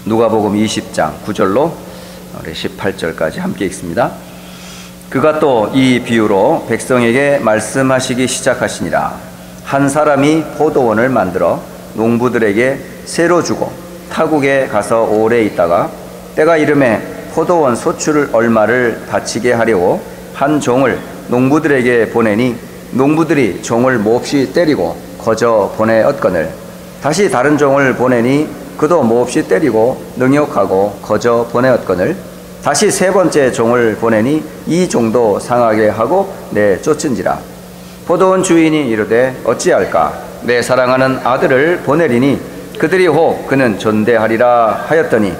누가복음 20장 9절로 18절까지 함께 읽습니다. 그가 또 이 비유로 백성에게 말씀하시기 시작하시니라. 한 사람이 포도원을 만들어 농부들에게 새로 주고 타국에 가서 오래 있다가 때가 이름에 포도원 소출 얼마를 바치게 하려고 한 종을 농부들에게 보내니 농부들이 종을 몹시 때리고 거저 보내었거늘 다시 다른 종을 보내니 그도 몹시 때리고 능욕하고 거저 보내었거늘 다시 세 번째 종을 보내니 이 종도 상하게 하고 내쫓은지라. 포도원 주인이 이르되 어찌할까? 내 사랑하는 아들을 보내리니 그들이 혹 그는 존대하리라 하였더니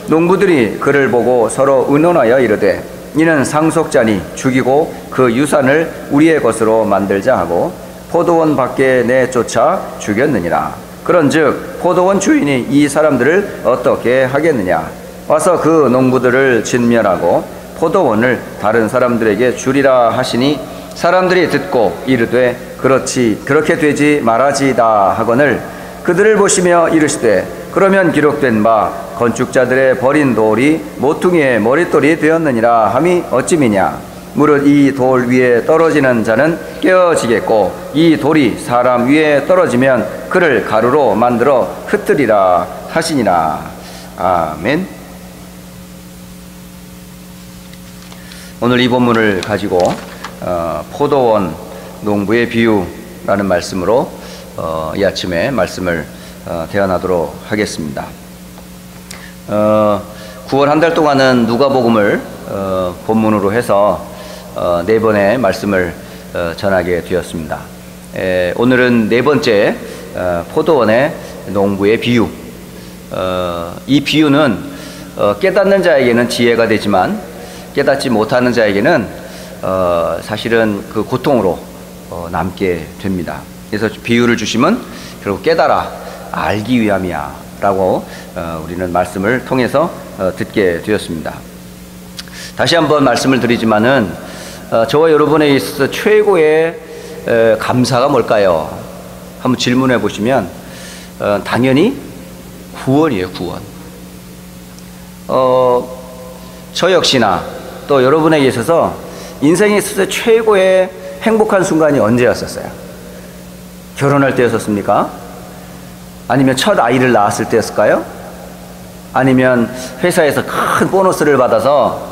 농부들이 그를 보고 서로 의논하여 이르되 이는 상속자니 죽이고 그 유산을 우리의 것으로 만들자 하고 포도원 밖에 내쫓아 죽였느니라. 그런즉 포도원 주인이 이 사람들을 어떻게 하겠느냐? 와서 그 농부들을 진멸하고 포도원을 다른 사람들에게 주리라 하시니 사람들이 듣고 이르되 그렇게 되지 말아지이다 하거늘 그들을 보시며 이르시되 그러면 기록된 바 건축자들의 버린 돌이 모퉁이의 머릿돌이 되었느니라 함이 어찌미냐? 무릇 이 돌 위에 떨어지는 자는 깨어지겠고 이 돌이 사람 위에 떨어지면 그를 가루로 만들어 흩뜨리라 하시니라. 아멘. 오늘 이 본문을 가지고 포도원 농부의 비유라는 말씀으로 이 아침에 말씀을 대언하도록 하겠습니다. 9월 한 달 동안은 누가복음을 본문으로 해서 4번의 말씀을 전하게 되었습니다. 오늘은 4번째 포도원의 농부의 비유. 이 비유는 깨닫는 자에게는 지혜가 되지만 깨닫지 못하는 자에게는 사실은 그 고통으로 남게 됩니다. 그래서 비유를 주시면 결국 깨달아 알기 위함이야 라고 우리는 말씀을 통해서 듣게 되었습니다. 다시 한번 말씀을 드리지만은 저와 여러분에 있어서 최고의 감사가 뭘까요? 한번 질문해 보시면 당연히 구원이에요. 구원. 저 역시나 또 여러분에게 있어서 인생에 있어서 최고의 행복한 순간이 언제였었어요? 결혼할 때였었습니까? 아니면 첫 아이를 낳았을 때였을까요? 아니면 회사에서 큰 보너스를 받아서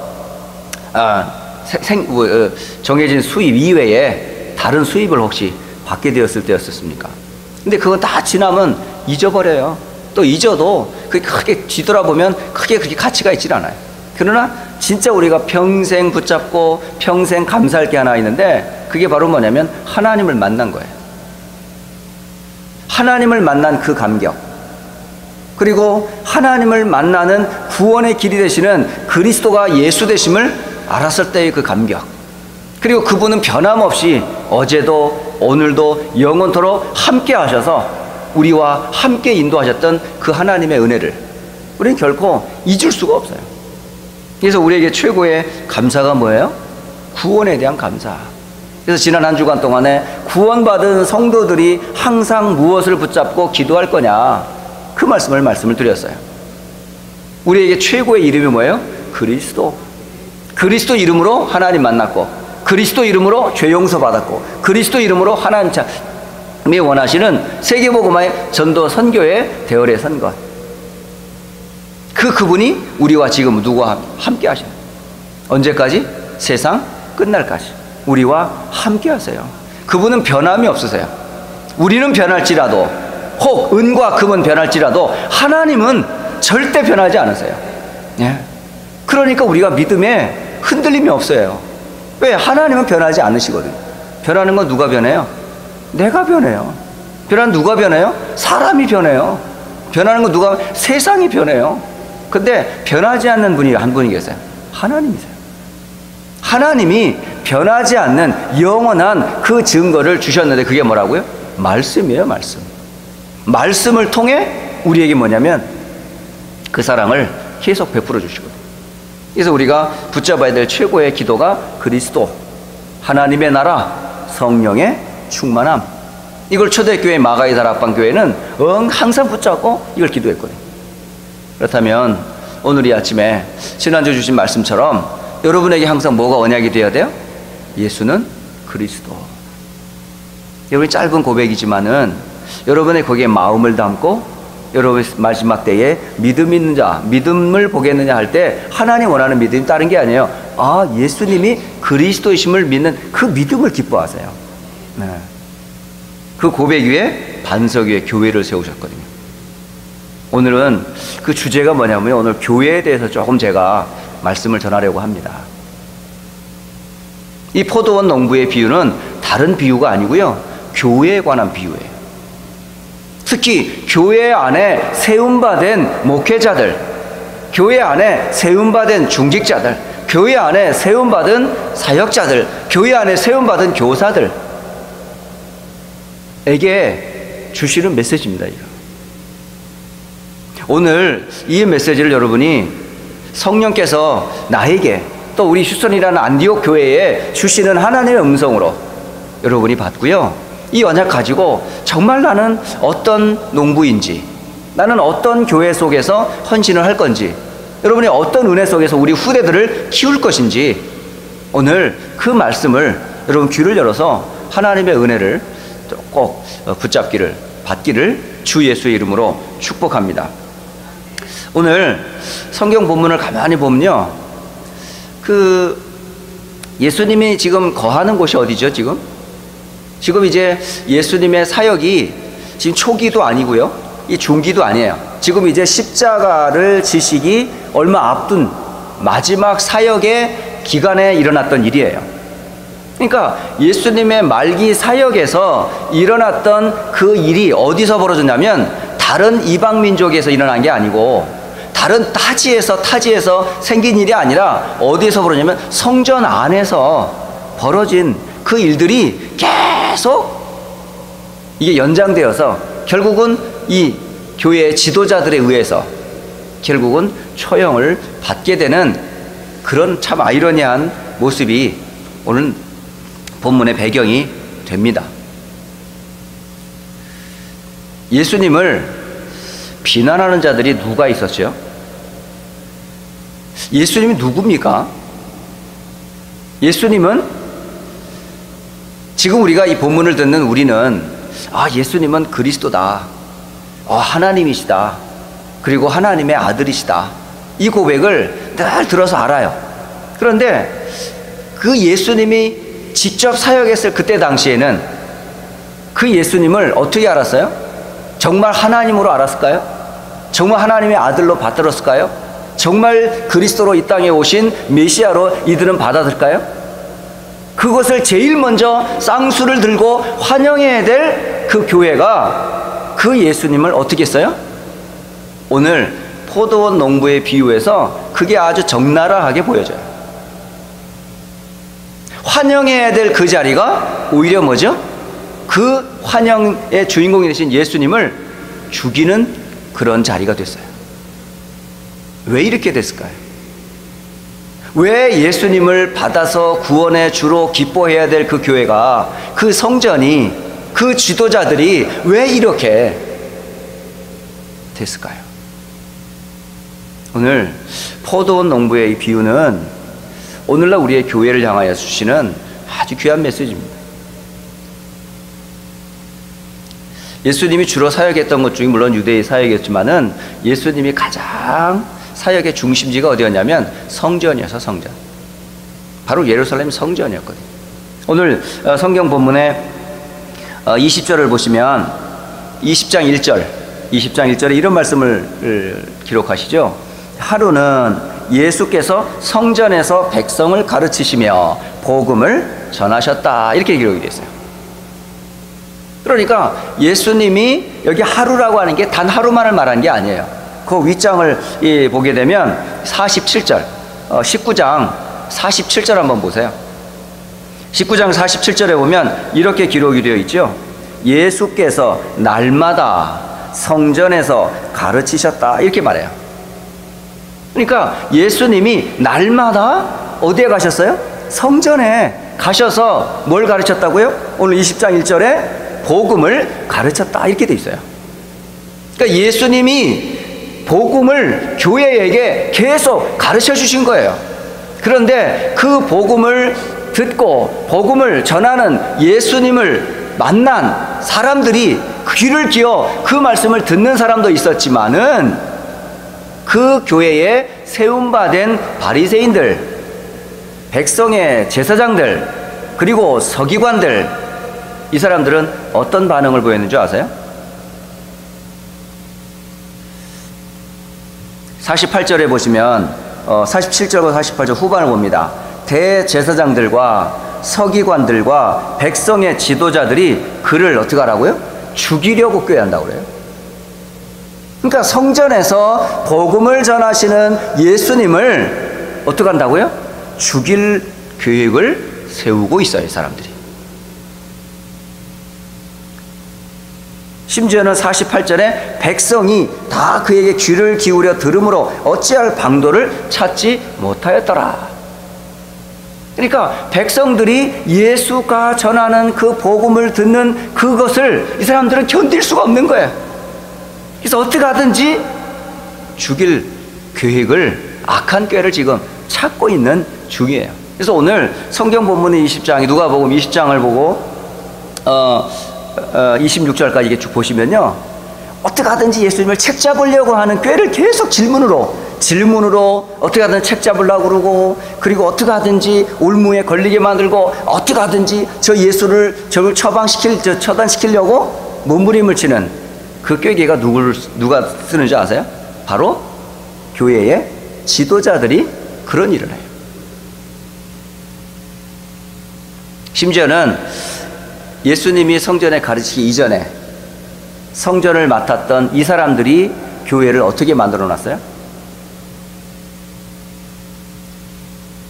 정해진 수입 이외에 다른 수입을 혹시 받게 되었을 때였었습니까? 근데 그건 다 지나면 잊어버려요. 또 잊어도 그게 크게 뒤돌아보면 크게 그렇게 가치가 있질 않아요. 그러나 진짜 우리가 평생 붙잡고 평생 감사할 게 하나 있는데 그게 바로 뭐냐면 하나님을 만난 거예요. 하나님을 만난 그 감격, 그리고 하나님을 만나는 구원의 길이 되시는 그리스도가 예수 되심을 알았을 때의 그 감격, 그리고 그분은 변함없이 어제도 오늘도 영원토록 함께 하셔서 우리와 함께 인도하셨던 그 하나님의 은혜를 우리는 결코 잊을 수가 없어요. 그래서 우리에게 최고의 감사가 뭐예요? 구원에 대한 감사. 그래서 지난 한 주간 동안에 구원받은 성도들이 항상 무엇을 붙잡고 기도할 거냐, 그 말씀을 드렸어요. 우리에게 최고의 이름이 뭐예요? 그리스도. 그리스도 이름으로 하나님 만났고, 그리스도 이름으로 죄 용서 받았고, 그리스도 이름으로 하나님이 원하시는 세계복음화의 전도 선교의 대열에 선 것. 그분이 우리와 지금 누구와 함께 하셔요? 언제까지? 세상 끝날까지 우리와 함께 하세요. 그분은 변함이 없으세요. 우리는 변할지라도, 혹 은과 금은 변할지라도 하나님은 절대 변하지 않으세요. 예. 그러니까 우리가 믿음에 흔들림이 없어요. 왜? 하나님은 변하지 않으시거든요. 변하는 건 누가 변해요? 내가 변해요. 변하는 누가 변해요? 사람이 변해요. 변하는 건 누가? 세상이 변해요. 근데 변하지 않는 분이 한 분이 계세요. 하나님이세요. 하나님이 변하지 않는 영원한 그 증거를 주셨는데 그게 뭐라고요? 말씀이에요. 말씀. 말씀을 통해 우리에게 뭐냐면 그 사랑을 계속 베풀어 주시거든요. 그래서 우리가 붙잡아야 될 최고의 기도가 그리스도, 하나님의 나라, 성령의 충만함. 이걸 초대교회 마가이 다락방 교회는 항상 붙잡고 이걸 기도했거든요. 그렇다면 오늘 이 아침에 지난주 주신 말씀처럼 여러분에게 항상 뭐가 언약이 되어야 돼요? 예수는 그리스도. 여러분이 짧은 고백이지만은 여러분의 거기에 마음을 담고 여러분의 마지막 때에 믿음 있는 자, 믿음을 보겠느냐 할 때 하나님 원하는 믿음이 다른 게 아니에요. 아, 예수님이 그리스도이심을 믿는 그 믿음을 기뻐하세요. 네. 그 고백 위에 반석 위에 교회를 세우셨거든요. 오늘은 그 주제가 뭐냐면 오늘 교회에 대해서 조금 제가 말씀을 전하려고 합니다. 이 포도원 농부의 비유는 다른 비유가 아니고요, 교회에 관한 비유예요. 특히 교회 안에 세움받은 목회자들, 교회 안에 세움받은 중직자들, 교회 안에 세움받은 사역자들, 교회 안에 세움받은 교사들에게 주시는 메시지입니다. 이거. 오늘 이 메시지를 여러분이 성령께서 나에게 또 우리 휴선이라는 안디옥 교회에 주시는 하나님의 음성으로 여러분이 받고요, 이 언약 가지고 정말 나는 어떤 농부인지, 나는 어떤 교회 속에서 헌신을 할 건지, 여러분이 어떤 은혜 속에서 우리 후대들을 키울 것인지, 오늘 그 말씀을 여러분 귀를 열어서 하나님의 은혜를 꼭 붙잡기를, 받기를 주 예수의 이름으로 축복합니다. 오늘 성경 본문을 가만히 보면요, 그 예수님이 지금 거하는 곳이 어디죠? 지금 이제 예수님의 사역이 지금 초기도 아니고요, 이 중기도 아니에요. 지금 이제 십자가를 지시기 얼마 앞둔 마지막 사역의 기간에 일어났던 일이에요. 그러니까 예수님의 말기 사역에서 일어났던 그 일이 어디서 벌어졌냐면 다른 이방 민족에서 일어난 게 아니고 다른 타지에서 생긴 일이 아니라 어디에서 벌어졌냐면 성전 안에서 벌어진 그 일들이 계속 이게 연장되어서 결국은 이 교회의 지도자들에 의해서 결국은 처형을 받게 되는 그런 참 아이러니한 모습이 오늘 본문의 배경이 됩니다. 예수님을 비난하는 자들이 누가 있었죠? 예수님이 누굽니까? 예수님은 지금 우리가 이 본문을 듣는 우리는 예수님은 그리스도다, 하나님이시다, 그리고 하나님의 아들이시다, 이 고백을 늘 들어서 알아요. 그런데 그 예수님이 직접 사역했을 그때 당시에는 그 예수님을 어떻게 알았어요? 정말 하나님으로 알았을까요? 정말 하나님의 아들로 받들었을까요? 정말 그리스도로 이 땅에 오신 메시아로 이들은 받아들일까요? 그것을 제일 먼저 쌍수를 들고 환영해야 될 그 교회가 그 예수님을 어떻게 했어요? 오늘 포도원 농부의 비유에서 그게 아주 적나라하게 보여져요. 환영해야 될 그 자리가 오히려 뭐죠? 그 환영의 주인공이 되신 예수님을 죽이는 그런 자리가 됐어요. 왜 이렇게 됐을까요? 왜 예수님을 받아서 구원의 주로 기뻐해야 될 그 교회가, 그 성전이, 그 지도자들이 왜 이렇게 됐을까요? 오늘 포도원 농부의 이 비유는 오늘날 우리의 교회를 향하여 주시는 아주 귀한 메시지입니다. 예수님이 주로 사역했던 것 중에 물론 유대의 사역이었지만은 예수님이 가장 사역의 중심지가 어디였냐면 성전이어서 성전. 바로 예루살렘 성전이었거든요. 오늘 성경 본문에 20절을 보시면 20장 1절에 이런 말씀을 기록하시죠. 하루는 예수께서 성전에서 백성을 가르치시며 복음을 전하셨다, 이렇게 기록이 됐어요. 그러니까 예수님이 여기 하루라고 하는 게 단 하루만을 말한 게 아니에요. 그 윗장을 보게 되면 47절, 19장 47절 한번 보세요. 19장 47절에 보면 이렇게 기록이 되어 있죠. 예수께서 날마다 성전에서 가르치셨다, 이렇게 말해요. 그러니까 예수님이 날마다 어디에 가셨어요? 성전에 가셔서 뭘 가르쳤다고요? 오늘 20장 1절에 복음을 가르쳤다, 이렇게 돼 있어요. 그러니까 예수님이 복음을 교회에게 계속 가르쳐 주신 거예요. 그런데 그 복음을 듣고 복음을 전하는 예수님을 만난 사람들이 귀를 기어 그 말씀을 듣는 사람도 있었지만은 그 교회에 세움받은 바리새인들, 백성의 제사장들, 그리고 서기관들, 이 사람들은 어떤 반응을 보였는지 아세요? 48절에 보시면 47절과 48절 후반을 봅니다. 대제사장들과 서기관들과 백성의 지도자들이 그를 어떻게 하라고요? 죽이려고 꾀한다고 그래요. 그러니까 성전에서 복음을 전하시는 예수님을 어떻게 한다고요? 죽일 계획을 세우고 있어요, 이 사람들이. 심지어는 48절에 백성이 다 그에게 귀를 기울여 들으므로 어찌할 방도를 찾지 못하였더라. 그러니까 백성들이 예수가 전하는 그 복음을 듣는 그것을 이 사람들은 견딜 수가 없는 거예요. 그래서 어떻게 하든지 죽일 계획을, 악한 꾀를 지금 찾고 있는 중이에요. 그래서 오늘 성경 본문의 20장이 누가복음 20장을 보고 26절까지 이게 쭉 보시면요, 어떻게 하든지 예수님을 책 잡으려고 하는 꾀를 계속 질문으로 어떻게 하든 책 잡으려고 그러고, 그리고 어떻게 하든지 올무에 걸리게 만들고, 어떻게 하든지 저 예수를 저를 처단시키려고 몸부림을 치는 그 꾀계가 누가 쓰는지 아세요? 바로 교회의 지도자들이 그런 일을 해요. 심지어는 예수님이 성전에 가르치기 이전에 성전을 맡았던 이 사람들이 교회를 어떻게 만들어 놨어요?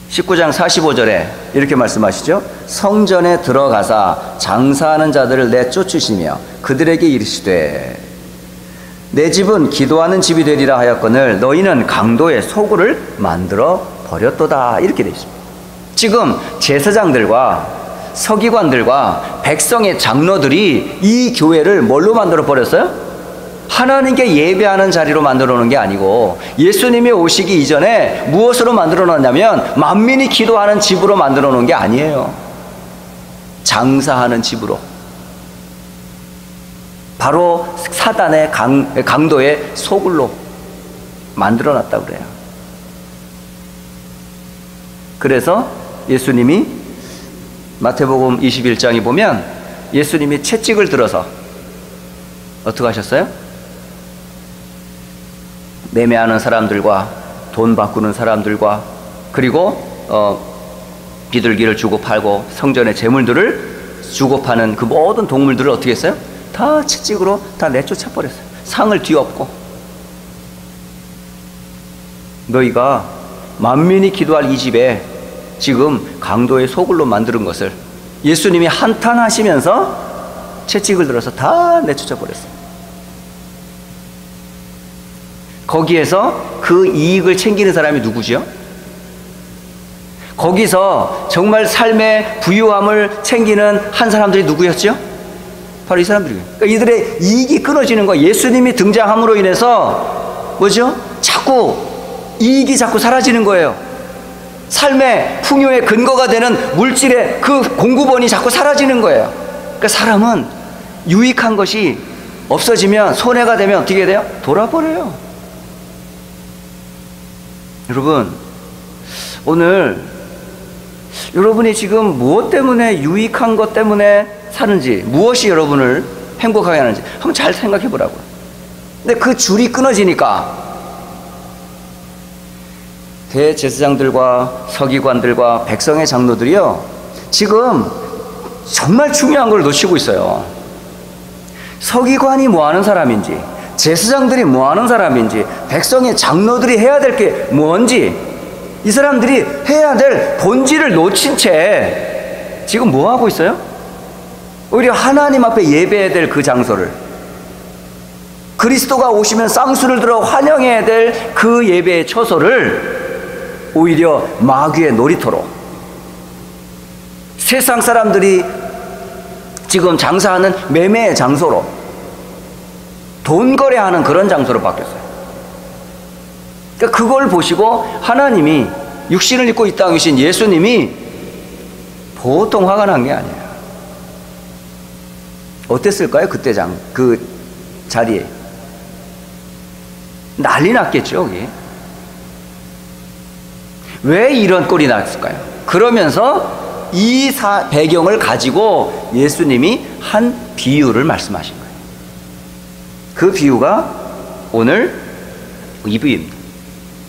19장 45절에 이렇게 말씀하시죠. 성전에 들어가사 장사하는 자들을 내쫓으시며 그들에게 이르시되 내 집은 기도하는 집이 되리라 하였거늘 너희는 강도의 소굴을 만들어 버렸도다. 이렇게 되어 있습니다. 지금 제사장들과 서기관들과 백성의 장로들이 이 교회를 뭘로 만들어 버렸어요? 하나님께 예배하는 자리로 만들어 놓은 게 아니고 예수님이 오시기 이전에 무엇으로 만들어 놨냐면 만민이 기도하는 집으로 만들어 놓은 게 아니에요. 장사하는 집으로. 바로 사단의 강도의 소굴로 만들어 놨다고 그래요. 그래서 예수님이 마태복음 21장에 보면 예수님이 채찍을 들어서 어떻게 하셨어요? 매매하는 사람들과 돈 바꾸는 사람들과 그리고 비둘기를 주고 팔고 성전의 재물들을 주고 파는 그 모든 동물들을 어떻게 했어요? 다 채찍으로 다 내쫓아 버렸어요. 상을 뒤엎고. 너희가 만민이 기도할 이 집에 지금 강도의 소굴로 만드는 것을 예수님이 한탄하시면서 채찍을 들어서 다 내쫓아 버렸어요. 거기에서 그 이익을 챙기는 사람이 누구지요? 거기서 정말 삶의 부유함을 챙기는 한 사람들이 누구였죠? 바로 이 사람들이에요. 그러니까 이들의 이익이 끊어지는 거예요. 예수님이 등장함으로 인해서 뭐죠? 자꾸 이익이 자꾸 사라지는 거예요. 삶의 풍요의 근거가 되는 물질의 그 공급원이 자꾸 사라지는 거예요. 그러니까 사람은 유익한 것이 없어지면, 손해가 되면 어떻게 돼요? 돌아버려요. 여러분, 오늘 여러분이 지금 무엇 때문에, 유익한 것 때문에 사는지, 무엇이 여러분을 행복하게 하는지 한번 잘 생각해 보라고요. 근데 그 줄이 끊어지니까 대제사장들과 서기관들과 백성의 장로들이요, 지금 정말 중요한 걸 놓치고 있어요. 서기관이 뭐 하는 사람인지, 제사장들이 뭐 하는 사람인지, 백성의 장로들이 해야 될 게 뭔지, 이 사람들이 해야 될 본질을 놓친 채 지금 뭐 하고 있어요? 오히려 하나님 앞에 예배해야 될 그 장소를, 그리스도가 오시면 쌍수를 들어 환영해야 될 그 예배의 처소를 오히려 마귀의 놀이터로, 세상 사람들이 지금 장사하는 매매의 장소로, 돈 거래하는 그런 장소로 바뀌었어요. 그러니까 그걸 보시고 하나님이 육신을 입고 이 땅에 오신 예수님이 보통 화가 난 게 아니에요. 어땠을까요? 그때 그 자리에 난리 났겠죠. 여기 왜 이런 꼴이 났을까요? 그러면서 이 배경을 가지고 예수님이 한 비유를 말씀하신 거예요. 그 비유가 오늘 이 비유입니다.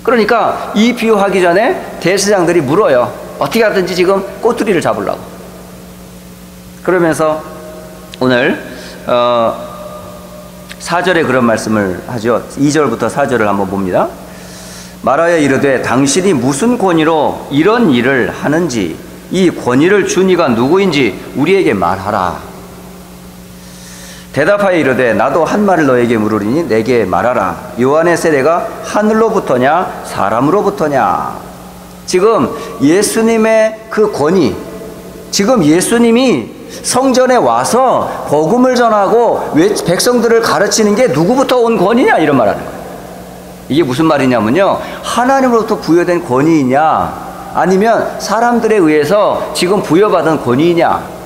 그러니까 이 비유하기 전에 대제사장들이 물어요. 어떻게 하든지 지금 꼬투리를 잡으려고. 그러면서 오늘 4절에 그런 말씀을 하죠. 2절부터 4절을 한번 봅니다. 말하여 이르되 당신이 무슨 권위로 이런 일을 하는지 이 권위를 준 이가 누구인지 우리에게 말하라. 대답하여 이르되 나도 한 말을 너에게 물으리니 내게 말하라. 요한의 세례가 하늘로부터냐 사람으로부터냐. 지금 예수님의 그 권위, 지금 예수님이 성전에 와서 복음을 전하고 백성들을 가르치는 게 누구부터 온 권위냐 이런 말 하는 거예요. 이게 무슨 말이냐면요, 하나님으로부터 부여된 권위이냐 아니면 사람들에 의해서 지금 부여받은 권위이냐.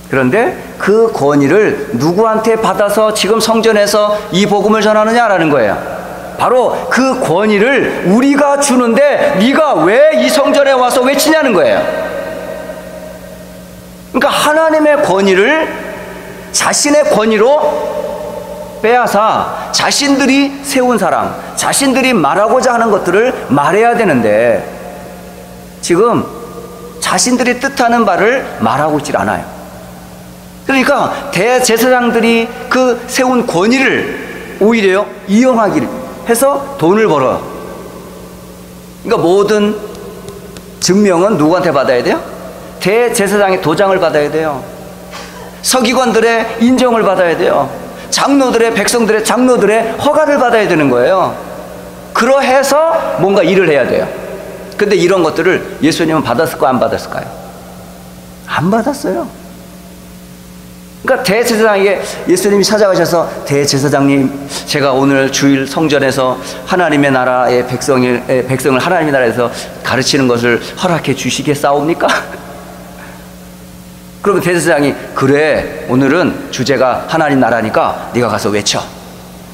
그런데 그 권위를 누구한테 받아서 지금 성전에서 이 복음을 전하느냐라는 거예요. 바로 그 권위를 우리가 주는데 네가 왜 이 성전에 와서 외치냐는 거예요. 그러니까 하나님의 권위를 자신의 권위로 빼앗아 자신들이 세운 사람, 자신들이 말하고자 하는 것들을 말해야 되는데 지금 자신들이 뜻하는 바를 말하고 있질 않아요. 그러니까 대제사장들이 그 세운 권위를 오히려 이용하기를 해서 돈을 벌어요. 그러니까 모든 증명은 누구한테 받아야 돼요? 대제사장의 도장을 받아야 돼요. 서기관들의 인정을 받아야 돼요. 장로들의, 백성들의, 장로들의 허가를 받아야 되는 거예요. 그러해서 뭔가 일을 해야 돼요. 근데 이런 것들을 예수님은 받았을까요? 안 받았을까요? 안 받았어요. 그러니까 대제사장에게 예수님이 찾아가셔서 대제사장님, 제가 오늘 주일 성전에서 하나님의 나라의 백성을 하나님의 나라에서 가르치는 것을 허락해 주시겠사옵니까? 그러면 대제사장이 그래, 오늘은 주제가 하나님 나라니까 네가 가서 외쳐.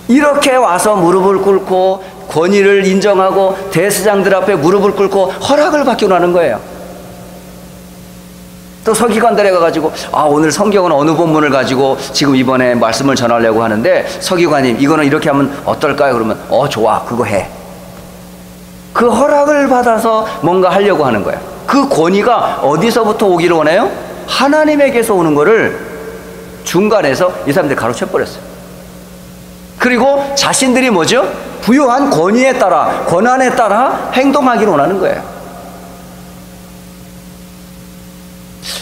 이렇게 와서 무릎을 꿇고 권위를 인정하고 대제사장들 앞에 무릎을 꿇고 허락을 받기로 하는 거예요. 또 서기관들에 가가지고 오늘 성경은 어느 본문을 가지고 지금 이번에 말씀을 전하려고 하는데 서기관님 이거는 이렇게 하면 어떨까요? 그러면 좋아, 그거 해. 그 허락을 받아서 뭔가 하려고 하는 거예요. 그 권위가 어디서부터 오기를 원해요? 하나님에게서 오는 거를 중간에서 이 사람들이 가로채버렸어요. 그리고 자신들이 뭐죠? 부여한 권위에 따라, 권한에 따라 행동하기를 원하는 거예요.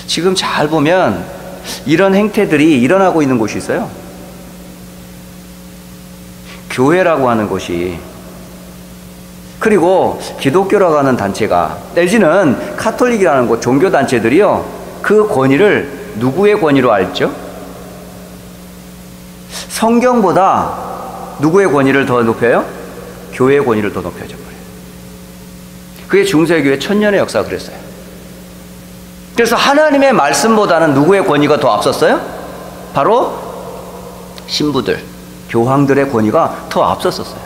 지금 잘 보면 이런 행태들이 일어나고 있는 곳이 있어요. 교회라고 하는 곳이, 그리고 기독교라고 하는 단체가, 내지는 카톨릭이라는 곳, 종교단체들이요, 그 권위를 누구의 권위로 알죠? 성경보다 누구의 권위를 더 높여요? 교회의 권위를 더 높여줘 버려요. 그게 중세교회 천년의 역사가 그랬어요. 그래서 하나님의 말씀보다는 누구의 권위가 더 앞섰어요? 바로 신부들, 교황들의 권위가 더 앞섰었어요.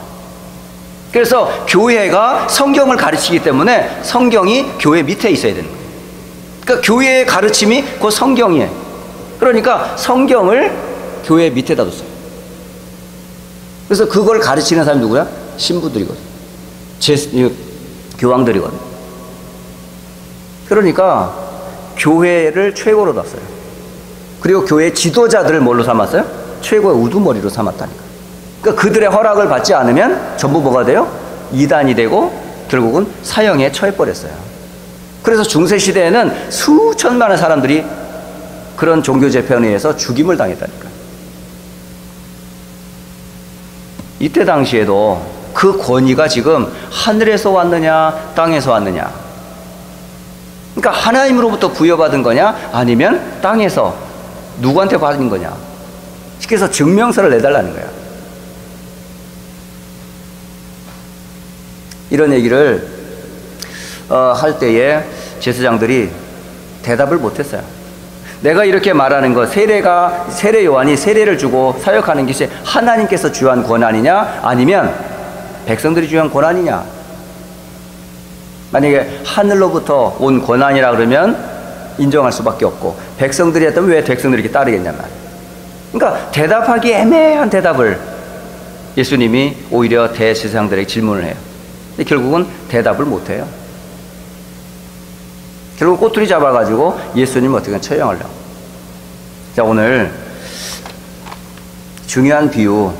그래서 교회가 성경을 가르치기 때문에 성경이 교회 밑에 있어야 되는 거예요. 그러니까 교회의 가르침이 곧 성경이에요. 그러니까 성경을 교회 밑에다 뒀어요. 그래서 그걸 가르치는 사람이 누구야? 신부들이거든. 교황들이거든. 그러니까 교회를 최고로 뒀어요. 그리고 교회 지도자들을 뭘로 삼았어요? 최고의 우두머리로 삼았다니까. 그러니까 그들의 허락을 받지 않으면 전부 뭐가 돼요? 이단이 되고 결국은 사형에 처해버렸어요. 그래서 중세시대에는 수천만의 사람들이 그런 종교 재편에 의해서 죽임을 당했다니까. 이때 당시에도 그 권위가 지금 하늘에서 왔느냐 땅에서 왔느냐, 그러니까 하나님으로부터 부여받은 거냐 아니면 땅에서 누구한테 받은 거냐, 그래서 증명서를 내달라는 거야. 이런 얘기를 할 때에 제사장들이 대답을 못했어요. 내가 이렇게 말하는 것, 세례 요한이 세례를 주고 사역하는 것이 하나님께서 주한 권한이냐, 아니면 백성들이 주한 권한이냐. 만약에 하늘로부터 온 권한이라 그러면 인정할 수밖에 없고, 백성들이 했다면 왜 백성들이 이렇게 따르겠냐 말이에요. 그러니까 대답하기 애매한 대답을 예수님이 오히려 대제사장들에게 질문을 해요. 근데 결국은 대답을 못해요. 결국 꼬투리 잡아가지고 예수님을 어떻게 처형하려고. 자, 오늘 중요한 비유,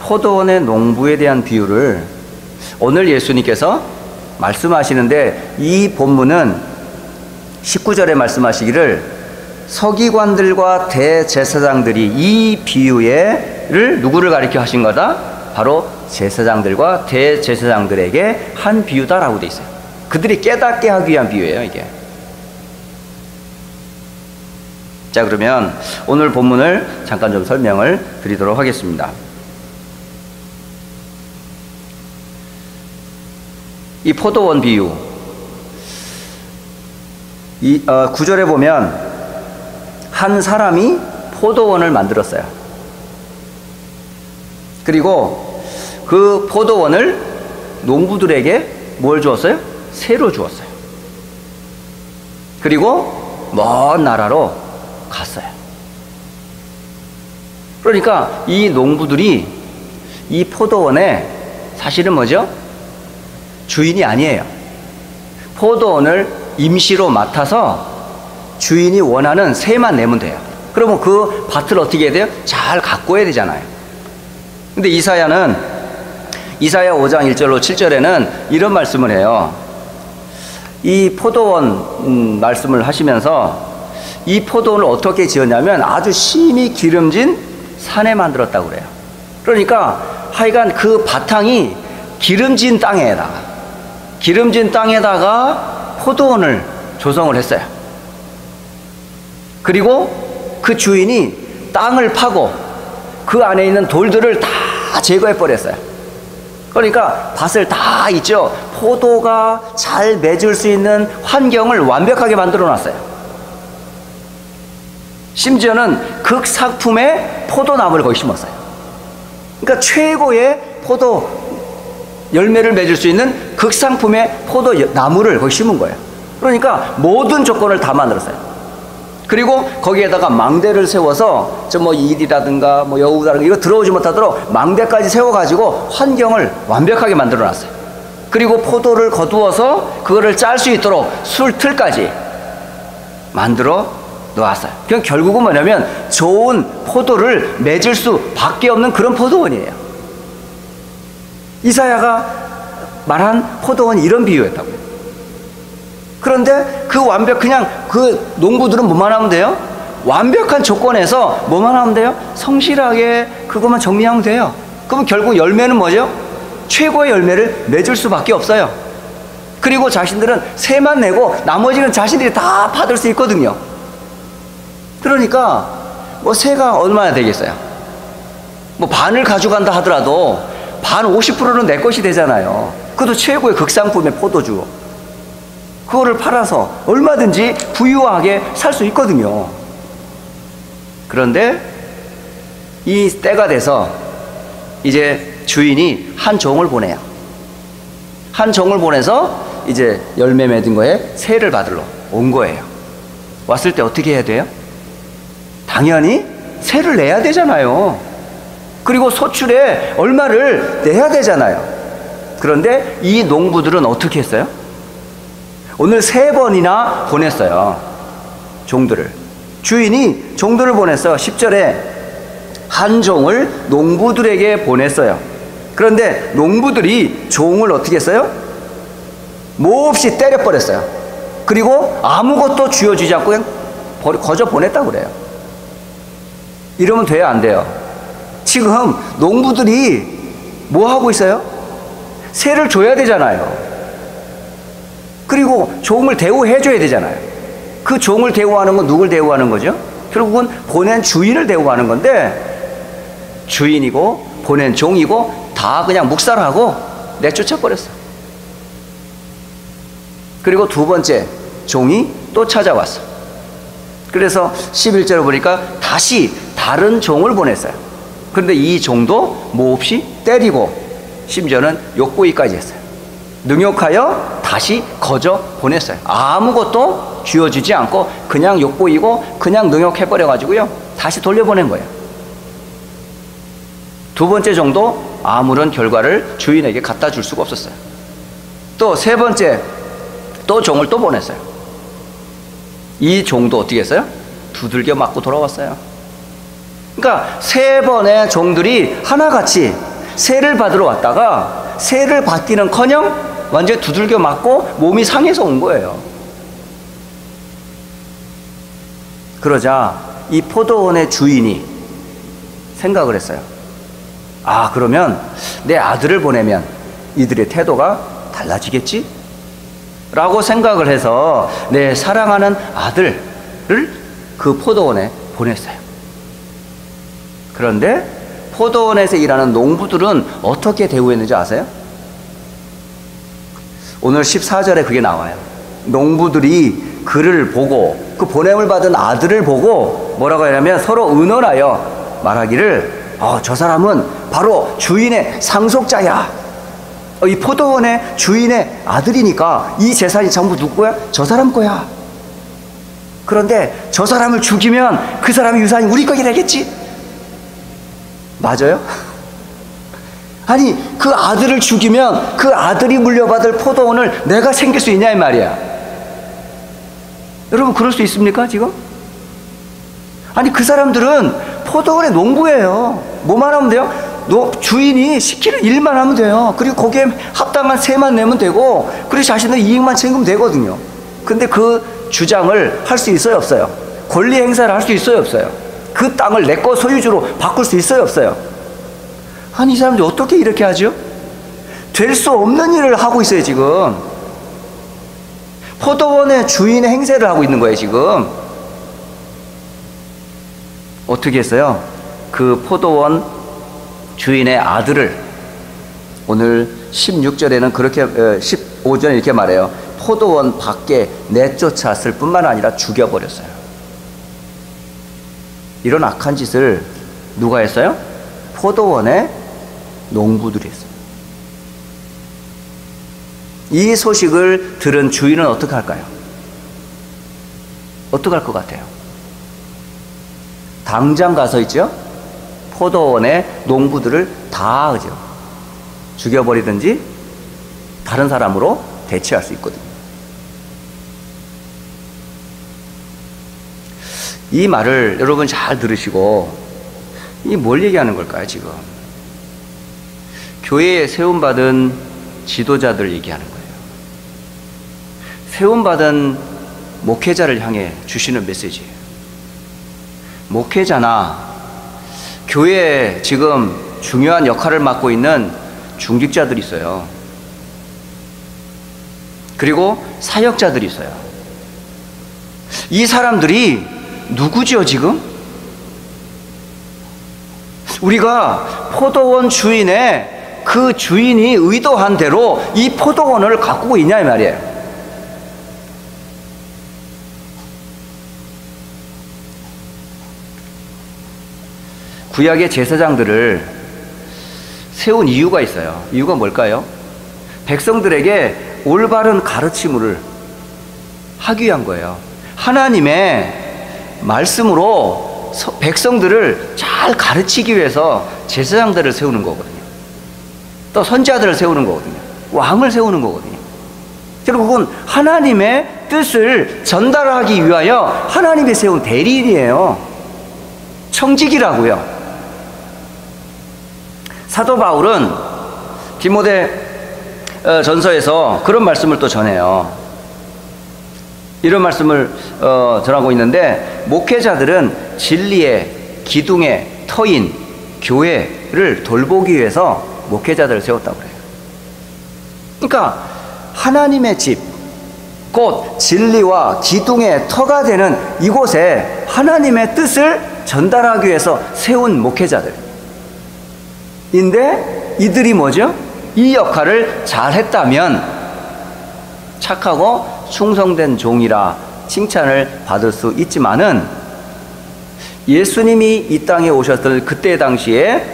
포도원의 농부에 대한 비유를 오늘 예수님께서 말씀하시는데, 이 본문은 19절에 말씀하시기를 서기관들과 대제사장들이 이 비유를 누구를 가리켜 하신 거다? 바로 제사장들과 대제사장들에게 한 비유다라고 돼 있어요. 그들이 깨닫게 하기 위한 비유예요, 이게. 자, 그러면 오늘 본문을 잠깐 좀 설명을 드리도록 하겠습니다. 이 포도원 비유, 9절에 보면 한 사람이 포도원을 만들었어요. 그리고 그 포도원을 농부들에게 뭘 주었어요? 새로 주었어요. 그리고 먼 나라로 갔어요. 그러니까 이 농부들이 이 포도원에 사실은 뭐죠? 주인이 아니에요. 포도원을 임시로 맡아서 주인이 원하는 새만 내면 돼요. 그러면 그 밭을 어떻게 해야 돼요? 잘 가꿔야 되잖아요. 근데 이사야 5장 1절로 7절에는 이런 말씀을 해요. 이 포도원 말씀을 하시면서 이 포도원을 어떻게 지었냐면 아주 심히 기름진 산에 만들었다고 그래요. 그러니까 하여간 그 바탕이 기름진 땅에다가 포도원을 조성을 했어요. 그리고 그 주인이 땅을 파고 그 안에 있는 돌들을 다 제거해 버렸어요. 그러니까 밭을 다 있죠. 포도가 잘 맺을 수 있는 환경을 완벽하게 만들어 놨어요. 심지어는 극상품의 포도나무를 거기 심었어요. 그러니까 최고의 포도 열매를 맺을 수 있는 극상품의 포도나무를 거기 심은 거예요. 그러니까 모든 조건을 다 만들었어요. 그리고 거기에다가 망대를 세워서 저 뭐 일이라든가 뭐 여우라든가 이거 들어오지 못하도록 망대까지 세워가지고 환경을 완벽하게 만들어 놨어요. 그리고 포도를 거두어서 그거를 짤 수 있도록 술틀까지 만들어 놓았어요. 그럼 결국은 뭐냐면 좋은 포도를 맺을 수밖에 없는 그런 포도원이에요. 이사야가 말한 포도원이 이런 비유였다고요. 그런데 그냥 그 농부들은 뭐만 하면 돼요? 완벽한 조건에서 뭐만 하면 돼요? 성실하게 그것만 정리하면 돼요. 그러면 결국 열매는 뭐죠? 최고의 열매를 맺을 수밖에 없어요. 그리고 자신들은 새만 내고 나머지는 자신들이 다 받을 수 있거든요. 그러니까 뭐 새가 얼마나 되겠어요? 뭐 반을 가져간다 하더라도 반 50%는 내 것이 되잖아요. 그것도 최고의 극상품의 포도주. 그거를 팔아서 얼마든지 부유하게 살 수 있거든요. 그런데 이 때가 돼서 이제 주인이 한 종을 보내요. 한 종을 보내서 이제 열매 맺은 거에 세를 받으러 온 거예요. 왔을 때 어떻게 해야 돼요? 당연히 세를 내야 되잖아요. 그리고 소출에 얼마를 내야 되잖아요. 그런데 이 농부들은 어떻게 했어요? 오늘 3번이나 보냈어요. 종들을. 주인이 종들을 보냈어요. 10절에 한 종을 농부들에게 보냈어요. 그런데 농부들이 종을 어떻게 했어요? 몹시 때려버렸어요. 그리고 아무것도 쥐어주지 않고 그냥 거저 보냈다고 그래요. 이러면 돼요, 안 돼요? 지금 농부들이 뭐 하고 있어요? 세를 줘야 되잖아요. 그리고 종을 대우해줘야 되잖아요. 그 종을 대우하는 건 누굴 대우하는 거죠? 결국은 보낸 주인을 대우하는 건데, 주인이고 보낸 종이고 다 그냥 묵살하고 내쫓아버렸어요. 그리고 두 번째 종이 또 찾아왔어. 그래서 11절을 보니까 다시 다른 종을 보냈어요. 그런데 이 종도 몹시 때리고 심지어는 욕보이까지 했어요. 능욕하여 다시 거저 보냈어요. 아무것도 쥐어주지 않고 그냥 욕보이고 그냥 능욕해버려가지고요, 다시 돌려보낸 거예요. 두 번째 종도 아무런 결과를 주인에게 갖다 줄 수가 없었어요. 또 세 번째 또 종을 또 보냈어요. 이 종도 어떻게 했어요? 두들겨 맞고 돌아왔어요. 그러니까 세 번의 종들이 하나같이 세를 받으러 왔다가 세를 받기는커녕 완전히 두들겨 맞고 몸이 상해서 온 거예요. 그러자 이 포도원의 주인이 생각을 했어요. 아, 그러면 내 아들을 보내면 이들의 태도가 달라지겠지? 라고 생각을 해서 내 사랑하는 아들을 그 포도원에 보냈어요. 그런데 포도원에서 일하는 농부들은 어떻게 대우했는지 아세요? 오늘 14절에 그게 나와요. 농부들이 그를 보고, 그 보냄을 받은 아들을 보고 뭐라고 하냐면 서로 의논하여 말하기를, 저 사람은 바로 주인의 상속자야. 이 포도원의 주인의 아들이니까 이 재산이 전부 누구 거야? 저 사람 거야. 그런데 저 사람을 죽이면 그 사람의 유산이 우리 거게 되겠지? 맞아요? 아니, 그 아들을 죽이면 그 아들이 물려받을 포도원을 내가 챙길 수 있냐 이 말이야. 여러분, 그럴 수 있습니까 지금? 아니, 그 사람들은 포도원의 농부예요. 뭐만 하면 돼요? 주인이 시키는 일만 하면 돼요. 그리고 거기에 합당한 세만 내면 되고, 그리고 자신의 이익만 챙기면 되거든요. 근데 그 주장을 할 수 있어요 없어요? 권리 행사를 할 수 있어요 없어요? 그 땅을 내 거 소유주로 바꿀 수 있어요 없어요? 아니, 이 사람들이 어떻게 이렇게 하죠? 될 수 없는 일을 하고 있어요 지금. 포도원의 주인의 행세를 하고 있는 거예요 지금. 어떻게 했어요? 그 포도원 주인의 아들을, 오늘 16절에는 그렇게, 15절에 이렇게 말해요. 포도원 밖에 내쫓았을 뿐만 아니라 죽여버렸어요. 이런 악한 짓을 누가 했어요? 포도원의 농부들이 했어요. 이 소식을 들은 주인은 어떻게 할까요? 어떻게 할 것 같아요? 당장 가서 있죠? 포도원의 농부들을 다 그죠? 죽여버리든지 다른 사람으로 대체할 수 있거든요. 이 말을 여러분 잘 들으시고, 이 뭘 얘기하는 걸까요 지금? 교회에 세움받은 지도자들 얘기하는 거예요. 세움받은 목회자를 향해 주시는 메시지예요. 목회자나 교회에 지금 중요한 역할을 맡고 있는 중직자들이 있어요. 그리고 사역자들이 있어요. 이 사람들이 누구지요 지금? 우리가 포도원 주인의 그 주인이 의도한 대로 이 포도원을 가꾸고 있냐 이 말이에요. 구약의 제사장들을 세운 이유가 있어요. 이유가 뭘까요? 백성들에게 올바른 가르침을 하기 위한 거예요. 하나님의 말씀으로 백성들을 잘 가르치기 위해서 제사장들을 세우는 거거든요. 또 선지자들을 세우는 거거든요. 왕을 세우는 거거든요. 결국은 하나님의 뜻을 전달하기 위하여 하나님이 세운 대리인이에요. 청직이라고요. 사도 바울은 디모데 전서에서 그런 말씀을 또 전해요. 이런 말씀을 전하고 있는데, 목회자들은 진리의 기둥의 터인 교회를 돌보기 위해서 목회자들을 세웠다고 그래요. 그러니까 하나님의 집, 곧 진리와 기둥의 터가 되는 이곳에 하나님의 뜻을 전달하기 위해서 세운 목회자들 인데, 이들이 뭐죠? 이 역할을 잘 했다면, 착하고 충성된 종이라 칭찬을 받을 수 있지만은 예수님이 이 땅에 오셨을 그때 당시에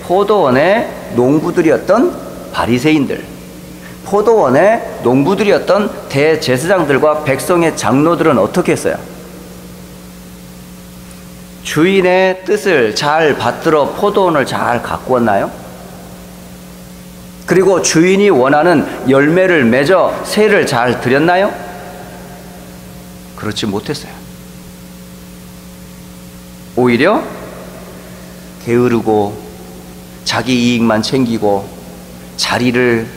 포도원의 농부들이었던 바리새인들, 포도원의 농부들이었던 대제사장들과 백성의 장로들은 어떻게 했어요? 주인의 뜻을 잘 받들어 포도원을 잘 가꾸었나요? 그리고 주인이 원하는 열매를 맺어 세를 잘 드렸나요? 그렇지 못했어요. 오히려 게으르고 자기 이익만 챙기고 자리를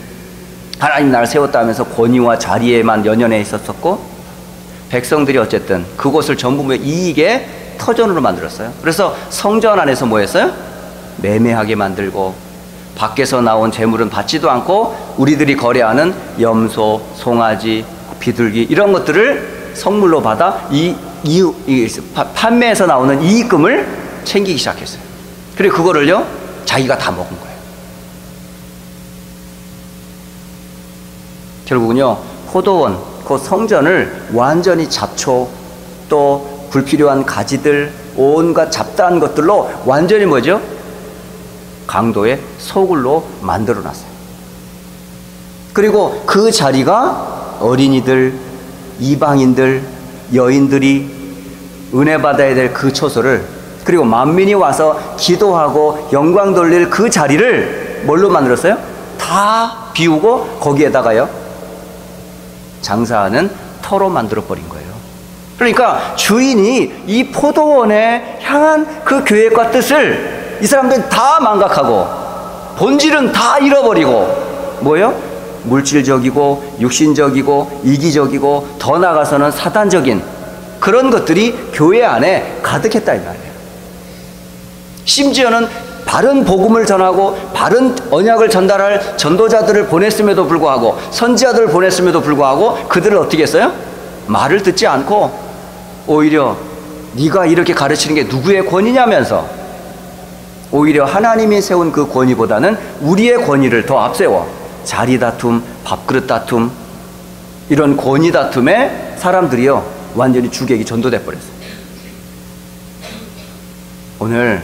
하나님 나를 세웠다면서 권위와 자리에만 연연해 있었었고, 백성들이 어쨌든 그곳을 전부 이익의 터전으로 만들었어요. 그래서 성전 안에서 뭐 했어요? 매매하게 만들고, 밖에서 나온 재물은 받지도 않고 우리들이 거래하는 염소, 송아지, 비둘기 이런 것들을 선물로 받아 판매에서 나오는 이익금을 챙기기 시작했어요. 그리고 그거를요 자기가 다 먹은 거예요. 결국은요 포도원, 그 성전을 완전히 잡초, 또 불필요한 가지들, 온갖 잡다한 것들로 완전히 뭐죠? 강도의 소굴로 만들어 놨어요. 그리고 그 자리가 어린이들, 이방인들, 여인들이 은혜 받아야 될 그 처소를, 그리고 만민이 와서 기도하고 영광 돌릴 그 자리를 뭘로 만들었어요? 다 비우고 거기에다가요 장사하는 터로 만들어 버린 거예요. 그러니까 주인이 이 포도원에 향한 그 계획과 뜻을 이 사람들이 다 망각하고 본질은 다 잃어버리고 뭐예요? 물질적이고 육신적이고 이기적이고 더 나아가서는 사단적인 그런 것들이 교회 안에 가득했다 이 말이에요. 심지어는 바른 복음을 전하고 바른 언약을 전달할 전도자들을 보냈음에도 불구하고, 선지자들을 보냈음에도 불구하고 그들을 어떻게 했어요? 말을 듣지 않고 오히려 네가 이렇게 가르치는 게 누구의 권위냐면서 오히려 하나님이 세운 그 권위보다는 우리의 권위를 더 앞세워 자리 다툼, 밥그릇 다툼, 이런 권위 다툼에 사람들이요 완전히 주객이 전도돼 버렸어요. 오늘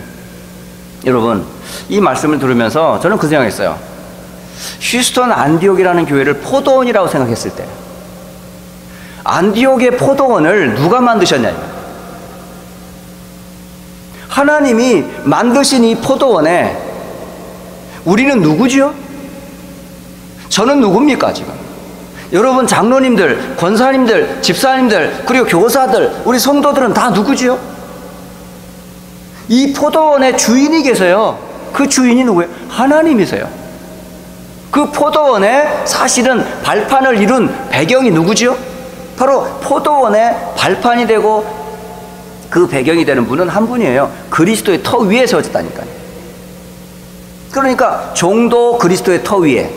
여러분 이 말씀을 들으면서 저는 그 생각했어요. 휴스턴 안디옥이라는 교회를 포도원이라고 생각했을 때 안디옥의 포도원을 누가 만드셨냐? 하나님이 만드신 이 포도원에 우리는 누구지요? 저는 누굽니까 지금? 여러분 장로님들, 권사님들, 집사님들, 그리고 교사들, 우리 성도들은 다 누구지요? 이 포도원의 주인이 계세요. 그 주인이 누구예요? 하나님이세요. 그 포도원의 사실은 발판을 이룬 배경이 누구지요? 바로 포도원의 발판이 되고 그 배경이 되는 분은 한 분이에요. 그리스도의 터 위에 세워졌다니까요. 그러니까 종도 그리스도의 터 위에,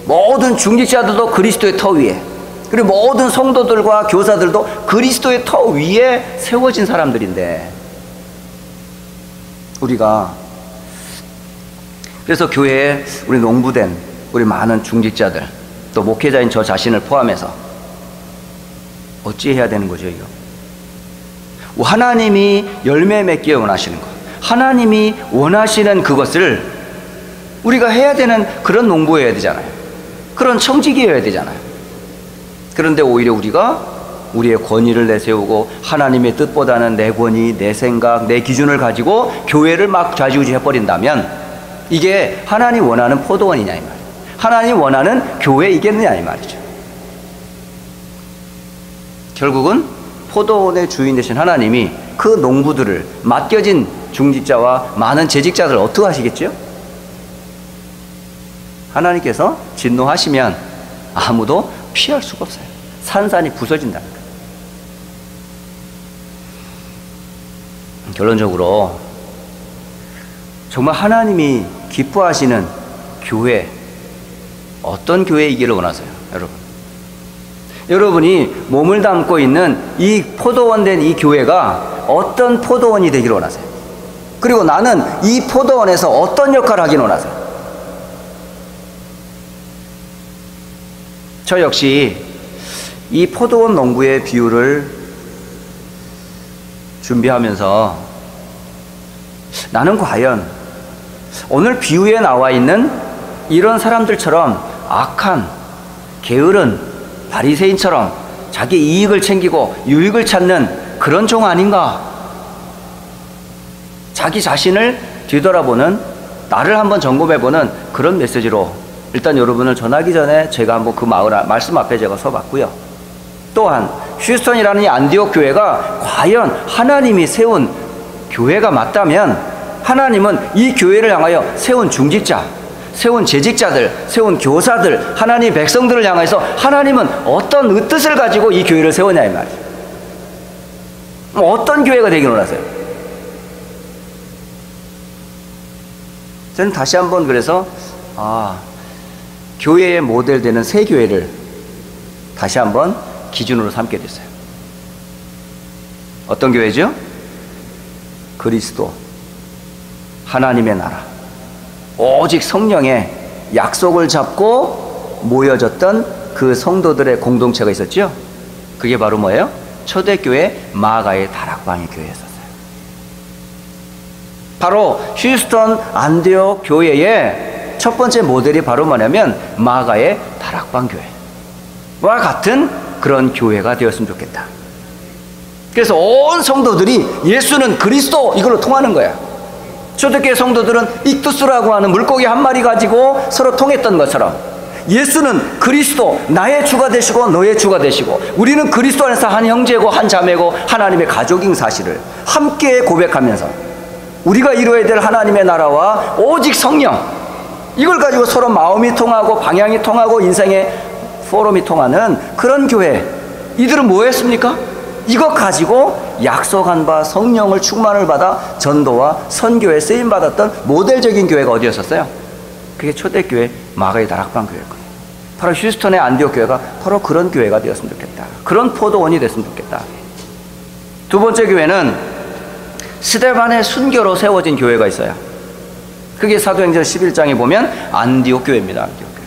모든 중직자들도 그리스도의 터 위에, 그리고 모든 성도들과 교사들도 그리스도의 터 위에 세워진 사람들인데, 우리가 그래서 교회에 우리 농부된 우리 많은 중직자들, 또 목회자인 저 자신을 포함해서 어찌 해야 되는 거죠? 이거 하나님이 열매 맺기를 원하시는 것, 하나님이 원하시는 그것을 우리가 해야 되는 그런 농부여야 되잖아요. 그런 청직이어야 되잖아요. 그런데 오히려 우리가 우리의 권위를 내세우고 하나님의 뜻보다는 내 권위, 내 생각, 내 기준을 가지고 교회를 막 좌지우지 해버린다면 이게 하나님 원하는 포도원이냐 이 말이에요. 하나님 원하는 교회이겠느냐 이 말이죠. 결국은 포도원의 주인 되신 하나님이 그 농부들을, 맡겨진 중직자와 많은 재직자들을 어떻게 하시겠죠? 하나님께서 진노하시면 아무도 피할 수가 없어요. 산산이 부서진다는 거예요. 결론적으로 정말 하나님이 기뻐하시는 교회, 어떤 교회이기를 원하세요? 여러분이 몸을 담고 있는 이 포도원 된 이 교회가 어떤 포도원이 되기를 원하세요? 그리고 나는 이 포도원에서 어떤 역할을 하기를 원하세요? 저 역시 이 포도원 농부의 비유를 준비하면서 나는 과연 오늘 비유에 나와 있는 이런 사람들처럼 악한, 게으른 바리새인처럼 자기 이익을 챙기고 유익을 찾는 그런 종 아닌가? 자기 자신을 뒤돌아보는, 나를 한번 점검해보는 그런 메시지로 일단 여러분을 전하기 전에 제가 한번 그 말씀 앞에 제가 서봤고요. 또한 휴스턴이라는 이 안디옥 교회가 과연 하나님이 세운 교회가 맞다면 하나님은 이 교회를 향하여 세운 중직자, 세운 재직자들, 세운 교사들, 하나님 백성들을 향해서 하나님은 어떤 뜻을 가지고 이 교회를 세우냐 이 말이에요. 어떤 교회가 되기를 원하세요? 저는 다시 한번 그래서 교회의 모델 되는 새 교회를 다시 한번 기준으로 삼게 됐어요. 어떤 교회죠? 그리스도, 하나님의 나라, 오직 성령의 약속을 잡고 모여졌던 그 성도들의 공동체가 있었죠. 그게 바로 뭐예요? 초대교회 마가의 다락방의 교회였었어요. 바로 휴스턴 안디옥 교회의 첫 번째 모델이 바로 뭐냐면 마가의 다락방 교회와 같은 그런 교회가 되었으면 좋겠다. 그래서 온 성도들이 예수는 그리스도 이걸로 통하는 거야. 초대교회 성도들은 익투스라고 하는 물고기 한 마리 가지고 서로 통했던 것처럼 예수는 그리스도, 나의 주가 되시고 너의 주가 되시고 우리는 그리스도 안에서 한 형제고 한 자매고 하나님의 가족인 사실을 함께 고백하면서 우리가 이루어야 될 하나님의 나라와 오직 성령, 이걸 가지고 서로 마음이 통하고 방향이 통하고 인생의 포럼이 통하는 그런 교회. 이들은 뭐 했습니까? 이것 가지고 약속한 바 성령을 충만을 받아 전도와 선교에 쓰임받았던 모델적인 교회가 어디였었어요? 그게 초대교회 마가의 다락방 교회였거든요. 바로 휴스턴의 안디옥 교회가 바로 그런 교회가 되었으면 좋겠다. 그런 포도원이 됐으면 좋겠다. 두 번째 교회는 스데반의 순교로 세워진 교회가 있어요. 그게 사도행전 11장에 보면 안디옥 교회입니다. 안디옥 교회.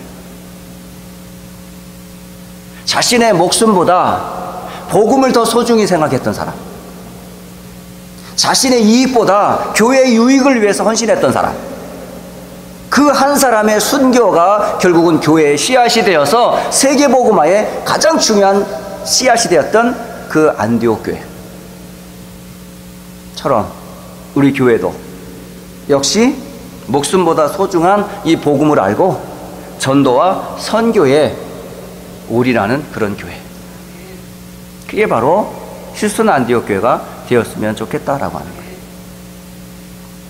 자신의 목숨보다 복음을 더 소중히 생각했던 사람, 자신의 이익보다 교회의 유익을 위해서 헌신했던 사람, 그 한 사람의 순교가 결국은 교회의 씨앗이 되어서 세계복음화의 가장 중요한 씨앗이 되었던 그 안디옥 교회처럼 우리 교회도 역시 목숨보다 소중한 이 복음을 알고 전도와 선교에 올인하는 그런 교회, 그게 바로 휴스턴 안디옥 교회가 되었으면 좋겠다라고 하는 거예요.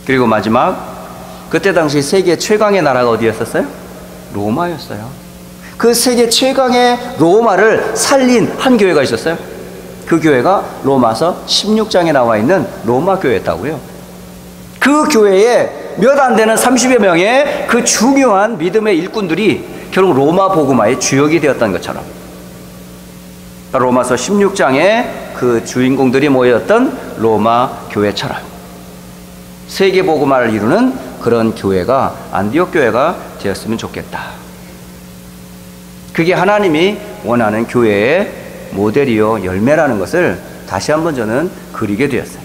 그리고 마지막, 그때 당시 세계 최강의 나라가 어디였었어요? 로마였어요. 그 세계 최강의 로마를 살린 한 교회가 있었어요. 그 교회가 로마서 16장에 나와 있는 로마 교회였다고요. 그 교회에 몇 안 되는 30여 명의 그 중요한 믿음의 일꾼들이 결국 로마 복음화의 주역이 되었던 것처럼 로마서 16장에 그 주인공들이 모였던 로마 교회처럼 세계 복음화를 이루는 그런 교회가 안디옥 교회가 되었으면 좋겠다. 그게 하나님이 원하는 교회의 모델이요 열매라는 것을 다시 한번 저는 그리게 되었어요.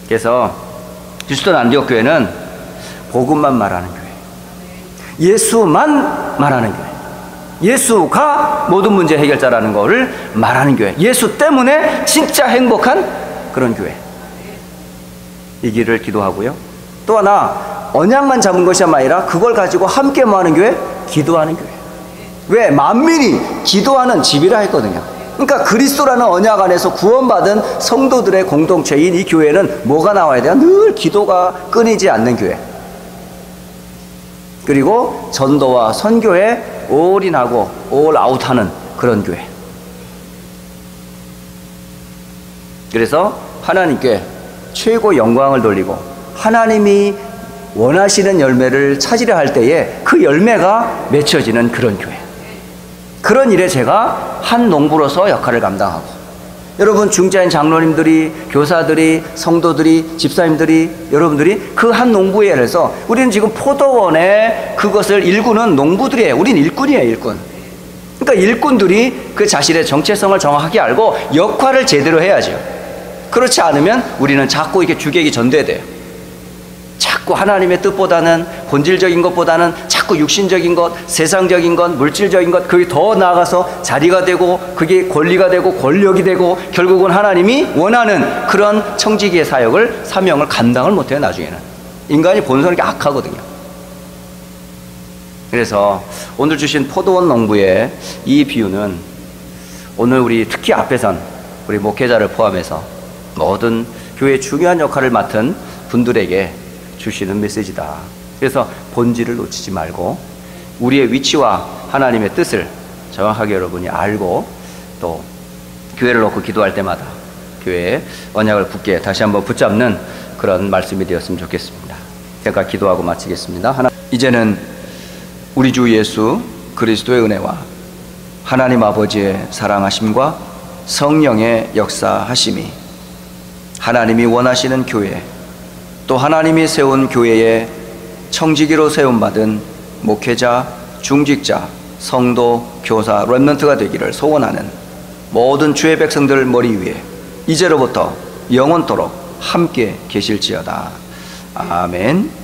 그래서 휴스턴 안디옥 교회는 복음만 말하는 교회, 예수만 말하는 교회, 예수가 모든 문제 해결자라는 것을 말하는 교회, 예수 때문에 진짜 행복한 그런 교회, 이기를 기도하고요. 또 하나, 언약만 잡은 것이 아니라 그걸 가지고 함께 뭐하는 교회? 기도하는 교회. 왜? 만민이 기도하는 집이라 했거든요. 그러니까 그리스도라는 언약 안에서 구원받은 성도들의 공동체인 이 교회는 뭐가 나와야 돼요? 늘 기도가 끊이지 않는 교회, 그리고 전도와 선교에 올인하고 올아웃하는 그런 교회. 그래서 하나님께 최고 영광을 돌리고 하나님이 원하시는 열매를 찾으려 할 때에 그 열매가 맺혀지는 그런 교회. 그런 일에 제가 한 농부로서 역할을 감당하고, 여러분 중자인 장로님들이, 교사들이, 성도들이, 집사님들이, 여러분들이 그 한 농부에 의해서 우리는 지금 포도원에 그것을 일구는 농부들이에요. 우린 일꾼이에요, 일꾼. 그러니까 그러니까 일꾼들이 그 자신의 정체성을 정확하게 알고 역할을 제대로 해야죠. 그렇지 않으면 우리는 자꾸 이렇게 주객이 전도돼요. 자꾸 하나님의 뜻보다는, 본질적인 것보다는 자꾸 육신적인 것, 세상적인 것, 물질적인 것, 그게 더 나아가서 자리가 되고, 그게 권리가 되고 권력이 되고, 결국은 하나님이 원하는 그런 청지기의 사역을, 사명을 감당을 못해요. 나중에는 인간이 본성이 악하거든요. 그래서 오늘 주신 포도원 농부의 이 비유는 오늘 우리 특히 앞에선 우리 목회자를 포함해서 모든 교회의 중요한 역할을 맡은 분들에게 주시는 메시지다. 그래서 본질을 놓치지 말고 우리의 위치와 하나님의 뜻을 정확하게 여러분이 알고, 또 교회를 놓고 기도할 때마다 교회의 언약을 굳게 다시 한번 붙잡는 그런 말씀이 되었으면 좋겠습니다. 제가 기도하고 마치겠습니다. 이제는 우리 주 예수 그리스도의 은혜와 하나님 아버지의 사랑하심과 성령의 역사하심이, 하나님이 원하시는 교회, 또 하나님이 세운 교회의 청지기로 세움받은 목회자, 중직자, 성도, 교사, 렘넌트가 되기를 소원하는 모든 주의 백성들 머리 위에 이제로부터 영원토록 함께 계실지어다. 아멘.